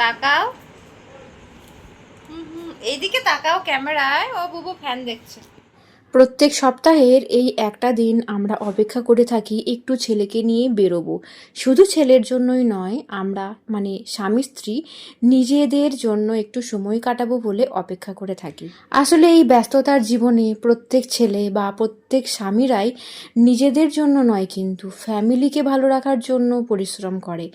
তাকাও। এইদিকে তাকাও ক্যামেরায়। ও বুবু ফ্যান দেখছে। প্রত্যেক সপ্তাহের এই একটা দিন আমরা অপেক্ষা করে থাকি একটু ছেলেকে নিয়ে বেরোবো। শুধু ছেলের জন্যই নয়, আমরা মানে স্বামী স্ত্রী নিজেদের জন্য একটু সময় কাটাবো বলে অপেক্ষা করে থাকি। আসলে এই ব্যস্ততার জীবনে প্রত্যেক ছেলে বা প্রত্যেক স্বামীরাই নিজেদের জন্য নয় কিন্তু ফ্যামিলিকে ভালো রাখার জন্য পরিশ্রম করে।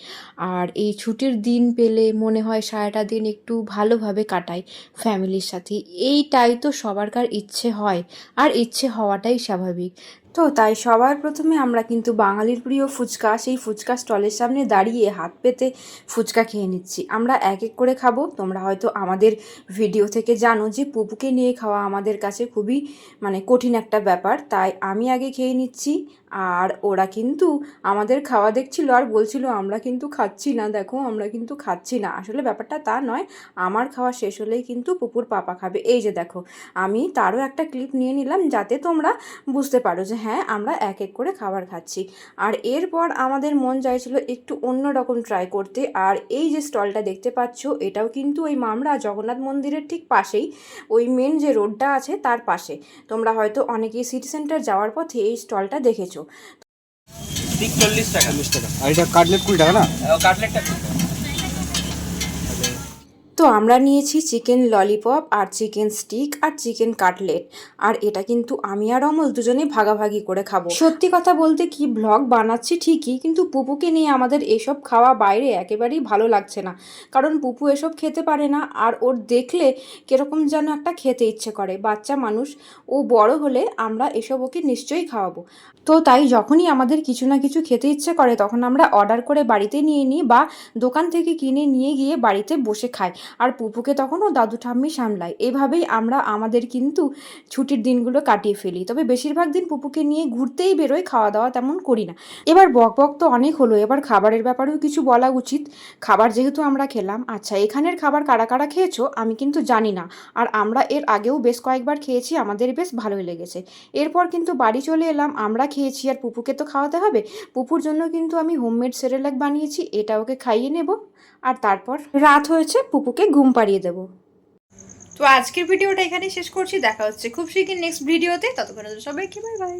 আর এই ছুটির দিন পেলে মনে হয় সারাটা দিন একটু ভালোভাবে কাটাই ফ্যামিলির সাথে। এইটাই তো সবারকার ইচ্ছে হয়, আর ইচ্ছে হওয়াটাই স্বাভাবিক। তো তাই সবার প্রথমে আমরা কিন্তু বাঙালির প্রিয় ফুচকা, সেই ফুচকা স্টলের সামনে দাঁড়িয়ে হাত পেতে ফুচকা খেয়ে নিচ্ছি। আমরা এক এক করে খাবো। তোমরা হয়তো আমাদের ভিডিও থেকে জানো যে পুপুকে নিয়ে খাওয়া আমাদের কাছে খুবই কঠিন একটা ব্যাপার, তাই আমি আগে খেয়ে নিচ্ছি। আর ওরা কিন্তু আমাদের খাওয়া দেখছিল আর বলছিল আমরা কিন্তু খাচ্ছি না, দেখো আমরা কিন্তু খাচ্ছি না। আসলে ব্যাপারটা তা নয়, আমার খাওয়া শেষ হলেই কিন্তু পুপুর পাপা খাবে। এই যে দেখো, আমি তারও একটা ক্লিপ নিয়ে নিলাম যাতে তোমরা বুঝতে পারো যে হ্যাঁ আমরা এক এক করে খাবার খাচ্ছি। আর এরপর আমাদের মন চাইছিল একটু অন্য রকম ট্রাই করতে। আর এই যে স্টলটা দেখতে পাচ্ছ, এটাও কিন্তু ওই মামরা জগন্নাথ মন্দিরের ঠিক পাশেই, ওই মেন যে রোডটা আছে তার পাশে। তোমরা হয়তো অনেকেই সিটি সেন্টার যাওয়ার পথে এই স্টলটা দেখেছো। 40 টাকা। আর এটা কাটলেট 20 টাকা না? কাটলেটটা তো আমরা নিয়েছি চিকেন ললিপপ আর চিকেন স্টিক আর চিকেন কাটলেট। আর এটা কিন্তু আমি আর অমল দুজনেই ভাগাভাগি করে খাবো। সত্যি কথা বলতে কি, ব্লগ বানাচ্ছি ঠিকই, কিন্তু পুপুকে নিয়ে আমাদের এসব খাওয়া বাইরে একেবারেই ভালো লাগছে না। কারণ পুপু এসব খেতে পারে না, আর ওর দেখলে কিরকম যেন একটা খেতে ইচ্ছে করে। বাচ্চা মানুষ, ও বড় হলে আমরা এসব ওকে নিশ্চয়ই খাওয়াবো। তো তাই যখনই আমাদের কিছু না কিছু খেতে ইচ্ছে করে তখন আমরা অর্ডার করে বাড়িতে নিয়ে নিই, বা দোকান থেকে কিনে নিয়ে গিয়ে বাড়িতে বসে খাই। আর পুপুকে তখন ও দাদু ঠাম্মি সামলায়। এভাবেই আমরা আমাদের কিন্তু ছুটির দিনগুলো কাটিয়ে ফেলি। তবে বেশিরভাগ দিন পুপুকে নিয়ে ঘুরতেই বেরোই, খাওয়া দাওয়া তেমন করি না। এবার বক বক তো অনেক হলো, এবার খাবারের ব্যাপারেও কিছু বলা উচিত। খাবার যেহেতু আমরা খেলাম, আচ্ছা এখানের খাবার কারা কারা খেয়েছো আমি কিন্তু জানি না। আর আমরা এর আগেও বেশ কয়েকবার খেয়েছি, আমাদের বেশ ভালোই লেগেছে। এরপর কিন্তু বাড়ি চলে এলাম, আমরা খেয়েছি আর পুপুকে তো খাওয়াতে হবে। পুপুর জন্য কিন্তু আমি হোমমেড সেরেলাক বানিয়েছি, এটা ওকে খাইয়ে নেব। আর তারপর রাত হয়েছে, পুপুকে ঘুম পাড়িয়ে দেব। তো আজকের ভিডিওটা এখানেই শেষ করছি। দেখা হচ্ছে খুব শীঘ্রই নেক্সট ভিডিওতে। ততক্ষণ সবাইকে বাই বাই।